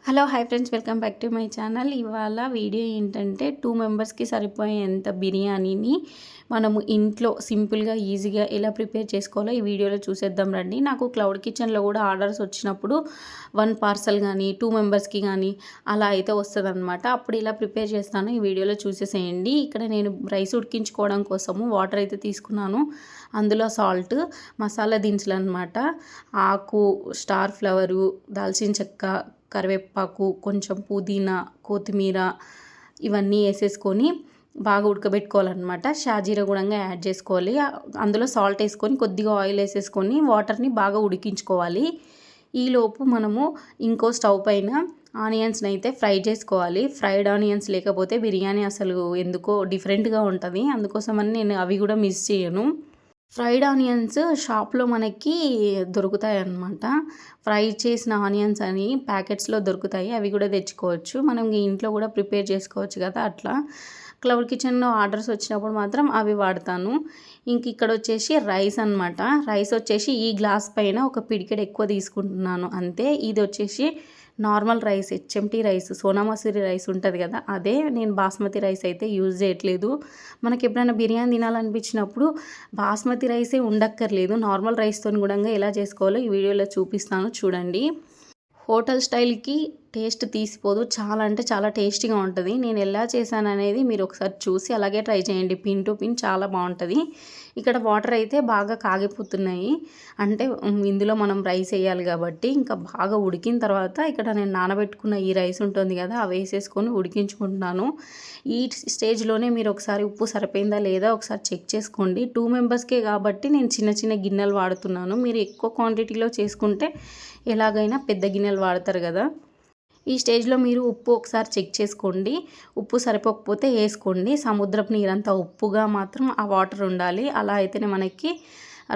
Hello hi friends, welcome back to my channel. ఇవాళ video ఏంటంటే 2 మెంబర్స్కి సరిపోయేంత బిర్యానీని మనము ఇంట్లో సింపుల్గా ఈజీగా ఎలా ప్రిపేర్ చేసుకోవాలో ఈ వీడియోలో చూసేద్దాం రండి. నాకు క్లౌడ్ కిచెన్లో కూడా ఆర్డర్స్ వచ్చినప్పుడు 1 పార్సల్ కానీ 2 మెంబర్స్కి కానీ అలా అయితే వస్తుందన్నమాట. అప్పుడు ఇలా ప్రిపేర్ చేస్తాను, ఈ వీడియోలో చూసేసేయండి. ఇక్కడ నేను రైస్ ఉడికించుకోవడం కోసము వాటర్ అయితే తీసుకున్నాను. అందులో సాల్ట్, మసాలా దినుసులు అనమాట, ఆకు, స్టార్ ఫ్లవరు, దాల్చిన చెక్క, కరివేపాకు, కొంచెం పుదీనా, కొత్తిమీర ఇవన్నీ వేసేసుకొని బాగా ఉడకబెట్టుకోవాలన్నమాట. షాజీరా కూడా యాడ్ చేసుకోవాలి. అందులో సాల్ట్ వేసుకొని కొద్దిగా ఆయిల్ వేసేసుకొని వాటర్ని బాగా ఉడికించుకోవాలి. ఈలోపు మనము ఇంకో స్టవ్ పైన ఆనియన్స్ని అయితే ఫ్రై చేసుకోవాలి. ఫ్రైడ్ ఆనియన్స్ లేకపోతే బిర్యానీ అసలు ఎందుకో డిఫరెంట్గా ఉంటుంది. అందుకోసమని నేను అవి కూడా మిస్ చేయను. ఫ్రైడ్ ఆనియన్స్ షాప్లో మనకి దొరుకుతాయి అన్నమాట. ఫ్రై చేసిన ఆనియన్స్ అని ప్యాకెట్స్లో దొరుకుతాయి, అవి కూడా తెచ్చుకోవచ్చు. మనం ఇంట్లో కూడా ప్రిపేర్ చేసుకోవచ్చు కదా. అట్లా క్లౌడ్ కిచెన్లో ఆర్డర్స్ వచ్చినప్పుడు మాత్రం అవి వాడతాను. ఇంక ఇక్కడ వచ్చేసి రైస్ అనమాట. రైస్ వచ్చేసి ఈ గ్లాస్ పైన ఒక పిడికెడు ఎక్కువ తీసుకుంటున్నాను అంతే. ఇది వచ్చేసి normal rice, HMT rice, Sona Masuri rice ఉంటుంది కదా, అదే. నేను బాస్మతి రైస్ అయితే యూజ్ చేయట్లేదు. మనకి ఎప్పుడైనా బిర్యానీ తినాలనిపించినప్పుడు బాస్మతి రైసే ఉండక్కర్లేదు, నార్మల్ రైస్తో కూడా ఎలా చేసుకోవాలో ఈ వీడియోలో చూపిస్తాను, చూడండి. హోటల్ స్టైల్కి టేస్ట్ తీసిపోదు, చాలా అంటే చాలా టేస్టీగా ఉంటుంది. నేను ఎలా చేశాను అనేది మీరు ఒకసారి చూసి అలాగే ట్రై చేయండి. పిన్ టు పిన్ చాలా బాగుంటుంది. ఇక్కడ వాటర్ అయితే బాగా కాగిపోతున్నాయి, అంటే ఇందులో మనం రైస్ వేయాలి కాబట్టి. ఇంకా బాగా ఉడికిన తర్వాత ఇక్కడ నేను నానబెట్టుకున్న ఈ రైస్ ఉంటుంది కదా, అవి వేసేసుకొని ఉడికించుకుంటున్నాను. ఈ స్టేజ్లోనే మీరు ఒకసారి ఉప్పు సరిపోయిందా లేదా ఒకసారి చెక్ చేసుకోండి. 2 మెంబర్స్కే కాబట్టి నేను చిన్న చిన్న గిన్నెలు వాడుతున్నాను. మీరు ఎక్కువ క్వాంటిటీలో చేసుకుంటే ఎలాగైనా పెద్ద గిన్నెలు వాడతారు కదా. ఈ స్టేజ్లో మీరు ఉప్పు ఒకసారి చెక్ చేసుకోండి. ఉప్పు సరిపోకపోతే వేసుకోండి. సముద్రపు నీరంతా ఉప్పుగా మాత్రం ఆ వాటర్ ఉండాలి. అలా అయితేనే మనకి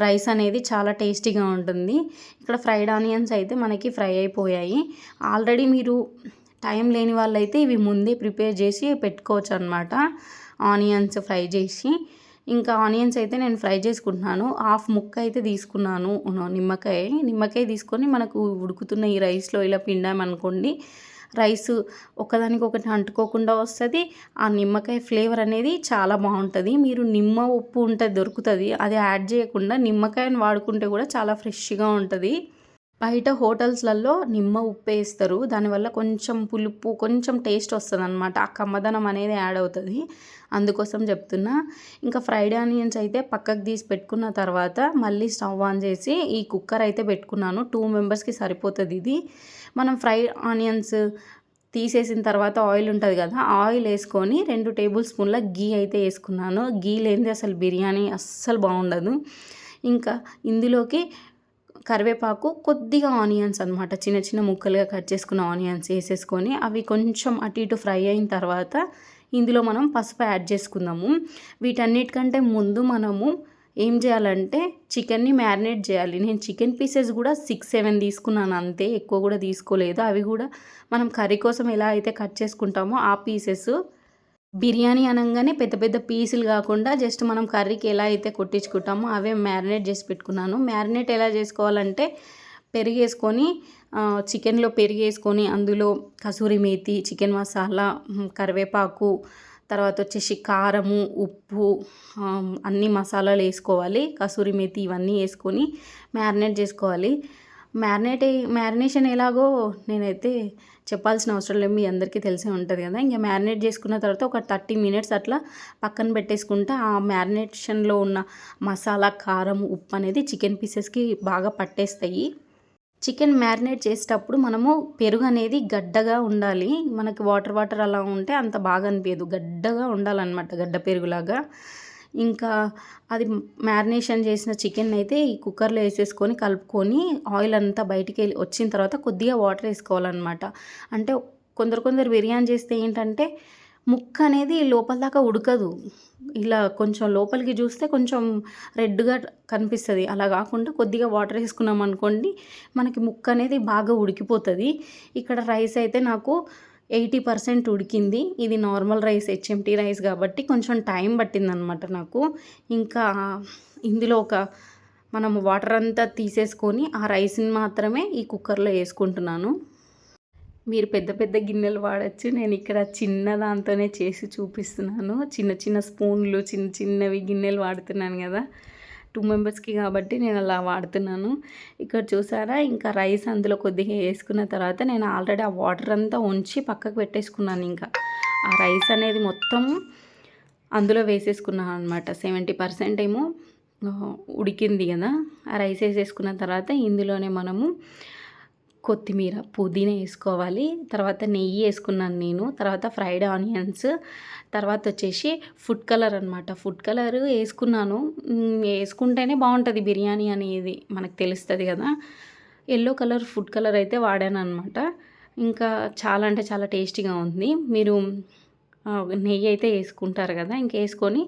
రైస్ అనేది చాలా టేస్టీగా ఉంటుంది. ఇక్కడ ఫ్రైడ్ ఆనియన్స్ అయితే మనకి ఫ్రై అయిపోయాయి. ఆల్రెడీ మీరు టైం లేని వాళ్ళైతే ఇవి ముందే ప్రిపేర్ చేసి పెట్టుకోవచ్చు అనమాట. ఆనియన్స్ ఫ్రై చేసి, ఇంకా ఆనియన్స్ అయితే నేను ఫ్రై చేసుకుంటున్నాను. హాఫ్ ముక్క అయితే తీసుకున్నాను, నిమ్మకాయ తీసుకొని మనకు ఉడుకుతున్న ఈ రైస్లో ఇలా పిండామనుకోండి, రైస్ ఒకదానికొకటి అంటుకోకుండా వస్తుంది. ఆ నిమ్మకాయ ఫ్లేవర్ అనేది చాలా బాగుంటుంది. మీరు నిమ్మ ఉప్పు ఉంటుంది, దొరుకుతుంది, అది యాడ్ చేయకుండా నిమ్మకాయని వాడుకుంటే కూడా చాలా ఫ్రెష్గా ఉంటుంది. బయట హోటల్స్లలో నిమ్మ ఉప్పు వేస్తారు, దానివల్ల కొంచెం పులుపు, కొంచెం టేస్ట్ వస్తుంది అనమాట. ఆ కమ్మదనం అనేది యాడ్ అవుతుంది, అందుకోసం చెప్తున్నా. ఇంకా ఫ్రైడ్ ఆనియన్స్ అయితే పక్కకు తీసి పెట్టుకున్న తర్వాత మళ్ళీ స్టవ్ ఆన్ చేసి ఈ కుక్కర్ అయితే పెట్టుకున్నాను. 2 మెంబర్స్కి సరిపోతుంది ఇది. మనం ఫ్రైడ్ ఆనియన్స్ తీసేసిన తర్వాత ఆయిల్ ఉంటుంది కదా, ఆయిల్ వేసుకొని 2 టేబుల్ స్పూన్ల గీ అయితే వేసుకున్నాను. గీ లేనిది అసలు బిర్యానీ అస్సలు బాగుండదు. ఇంకా ఇందులోకి కరివేపాకు, కొద్దిగా ఆనియన్స్ అనమాట, చిన్న చిన్న ముక్కలుగా కట్ చేసుకున్న ఆనియన్స్ వేసేసుకొని అవి కొంచెం అటు ఇటు ఫ్రై అయిన తర్వాత ఇందులో మనం పసుపు యాడ్ చేసుకుందాము. వీటన్నిటికంటే ముందు మనము ఏం చేయాలంటే చికెన్ని మ్యారినేట్ చేయాలి. నేను చికెన్ పీసెస్ కూడా 6-7 తీసుకున్నాను అంతే, ఎక్కువ కూడా తీసుకోలేదు. అవి కూడా మనం కర్రీ కోసం ఎలా అయితే కట్ చేసుకుంటామో ఆ పీసెస్. బిర్యానీ అనగానే పెద్ద పెద్ద పీసులు కాకుండా జస్ట్ మనం కర్రీకి ఎలా అయితే కొట్టించుకుంటామో అవే మ్యారినేట్ చేసి పెట్టుకున్నాను. మ్యారినేట్ ఎలా చేసుకోవాలంటే పెరిగేసుకొని, చికెన్లో పెరిగేసుకొని అందులో కసూరి మేతి, చికెన్ మసాలా, కరివేపాకు, తర్వాత వచ్చేసి కారము, ఉప్పు, అన్ని మసాలాలు వేసుకోవాలి. కసూరి మేతి ఇవన్నీ వేసుకొని మ్యారినేట్ చేసుకోవాలి. మ్యారినేషన్ ఎలాగో నేనైతే చెప్పాల్సిన అవసరం లేదు, మీ అందరికీ తెలిసే ఉంటుంది కదా. ఇంకా మ్యారినేట్ చేసుకున్న తర్వాత ఒక 30 మినిట్స్ అట్లా పక్కన పెట్టేసుకుంటే ఆ మ్యారినేషన్లో ఉన్న మసాలా, కారం, ఉప్పు అనేది చికెన్ పీసెస్కి బాగా పట్టేస్తాయి. చికెన్ మ్యారినేట్ చేసేటప్పుడు మనము పెరుగు అనేది గడ్డగా ఉండాలి. మనకి వాటర్ వాటర్ అలా ఉంటే అంత బాగా అనిపించదు, గడ్డగా ఉండాలన్నమాట, గడ్డ పెరుగులాగా. ఇంకా అది మ్యారినేషన్ చేసిన చికెన్ అయితే ఈ కుక్కర్లో వేసేసుకొని కలుపుకొని ఆయిల్ అంతా బయటికి వచ్చిన తర్వాత కొద్దిగా వాటర్ వేసుకోవాలన్నమాట. అంటే కొందరు బిర్యానీ చేస్తే ఏంటంటే ముక్క అనేది లోపల దాకా ఉడకదు, ఇలా కొంచెం లోపలికి చూస్తే కొంచెం రెడ్గా కనిపిస్తుంది. అలా కాకుండా కొద్దిగా వాటర్ వేసుకున్నాం అనుకోండి, మనకి ముక్క అనేది బాగా ఉడికిపోతుంది. ఇక్కడ రైస్ అయితే నాకు 80% ఉడికింది. ఇది నార్మల్ రైస్, హెచ్ఎంటీ రైస్ కాబట్టి కొంచెం టైం పట్టిందనమాట నాకు. ఇంకా ఇందులో మనము వాటర్ అంతా తీసేసుకొని ఆ రైస్ని మాత్రమే ఈ కుక్కర్లో వేసుకుంటున్నాను. మీరు పెద్ద పెద్ద గిన్నెలు వాడచ్చు. నేను ఇక్కడ చిన్న దాంతోనే చేసి చూపిస్తున్నాను. చిన్న చిన్న స్పూన్లు, చిన్న చిన్నవి గిన్నెలు వాడుతున్నాను కదా, 2 మెంబర్స్కి కాబట్టి నేను అలా వాడుతున్నాను. ఇక్కడ చూసారా, ఇంకా రైస్ అందులో కొద్దిగా వేసుకున్న తర్వాత నేను ఆల్రెడీ ఆ వాటర్ అంతా ఉంచి పక్కకు పెట్టేసుకున్నాను. ఇంకా ఆ రైస్ అనేది మొత్తం అందులో వేసేసుకున్నాను అనమాట. 70% ఏమో ఉడికింది కదా, ఆ రైస్ వేసేసుకున్న తర్వాత ఇందులోనే మనము కొత్తిమీర, పుదీనా వేసుకోవాలి. తర్వాత నెయ్యి వేసుకున్నాను నేను. తర్వాత ఫ్రైడ్ ఆనియన్స్, తర్వాత వచ్చేసి ఫుడ్ కలర్ అనమాట. ఫుడ్ కలర్ వేసుకున్నాను. వేసుకుంటేనే బాగుంటుంది బిర్యానీ అనేది మనకు తెలుస్తుంది కదా. ఎల్లో కలర్ ఫుడ్ కలర్ అయితే వాడాను అనమాట. ఇంకా చాలా అంటే చాలా టేస్టీగా ఉంది. మీరు నెయ్యి అయితే వేసుకుంటారు కదా, ఇంకేసుకొని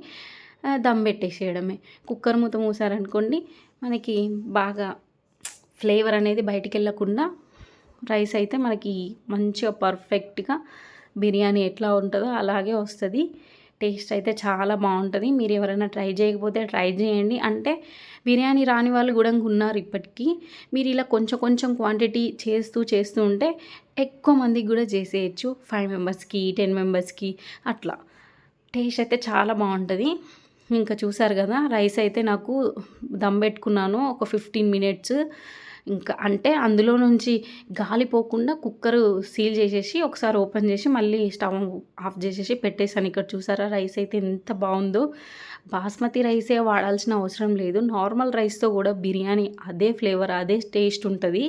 దమ్ పెట్టేసేయడమే. కుక్కర్ మూత మూసారనుకోండి, మనకి బాగా ఫ్లేవర్ అనేది బయటికి వెళ్ళకుండా రైస్ అయితే మనకి మంచిగా పర్ఫెక్ట్గా బిర్యానీ ఎట్లా ఉంటుందో అలాగే వస్తుంది. టేస్ట్ అయితే చాలా బాగుంటుంది. మీరు ఎవరైనా ట్రై చేయకపోతే ట్రై చేయండి. అంటే బిర్యానీ రాని వాళ్ళు కూడా ఉన్నారు ఇప్పటికీ. మీరు ఇలా కొంచెం కొంచెం క్వాంటిటీ చేస్తూ ఉంటే ఎక్కువ మందికి కూడా చేసేయచ్చు. 5 మెంబర్స్కి, 10 మెంబర్స్కి అట్లా. టేస్ట్ అయితే చాలా బాగుంటుంది. ఇంకా చూసారు కదా, రైస్ అయితే నాకు దమ్ పెట్టుకున్నాను ఒక 15 మినిట్స్. ఇంకా అంటే అందులో నుంచి గాలి పోకుండా కుక్కరు సీల్ చేసేసి ఒకసారి ఓపెన్ చేసి మళ్ళీ స్టవ్ ఆఫ్ చేసేసి పెట్టేసాను. ఇక్కడ చూసారా, రైస్ అయితే ఎంత బాగుందో. బాస్మతి రైసే వాడాల్సిన అవసరం లేదు. నార్మల్ రైస్తో కూడా బిర్యానీ అదే ఫ్లేవర్, అదే టేస్ట్ ఉంటుంది.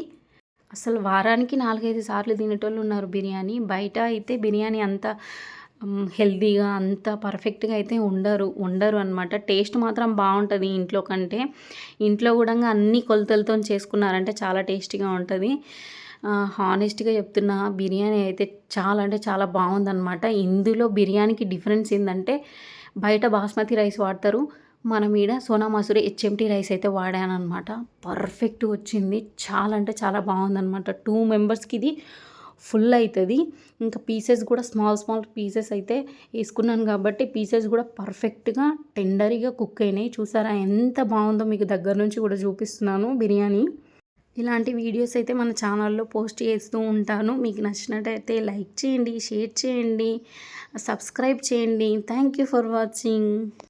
అసలు వారానికి 4-5 సార్లు తినేటోళ్ళు ఉన్నారు బిర్యానీ. బయట అయితే బిర్యానీ అంత హెల్తీగా అంత పర్ఫెక్ట్గా అయితే ఉండరు అనమాట. టేస్ట్ మాత్రం బాగుంటుంది ఇంట్లో కంటే. ఇంట్లో కూడా అన్ని కొలతలతో చేసుకున్నారంటే చాలా టేస్టీగా ఉంటుంది. హానెస్ట్గా చెప్తున్నా, బిర్యానీ అయితే చాలా అంటే చాలా బాగుందన్నమాట. ఇందులో బిర్యానీకి డిఫరెన్స్ ఏంటంటే, బయట బాస్మతి రైస్ వాడతారు, మనం ఈడ సోనా మసూరి హెచ్ఎంటీ రైస్ అయితే వాడానమాట. పర్ఫెక్ట్ వచ్చింది. చాలా అంటే చాలా బాగుందన్నమాట. 2 మెంబర్స్కి ఇది ఫుల్ అవుతుంది. ఇంకా పీసెస్ కూడా స్మాల్ పీసెస్ అయితే వేసుకున్నాను కాబట్టి పీసెస్ కూడా పర్ఫెక్ట్గా టెండరీగా కుక్ అయినాయి. చూసారా ఎంత బాగుందో, మీకు దగ్గర నుంచి కూడా చూపిస్తున్నాను బిర్యానీ. ఇలాంటి వీడియోస్ అయితే మన ఛానల్లో పోస్ట్ చేస్తూ ఉంటాను. మీకు నచ్చినట్టయితే లైక్ చేయండి, షేర్ చేయండి, సబ్స్క్రైబ్ చేయండి. Thank you for watching.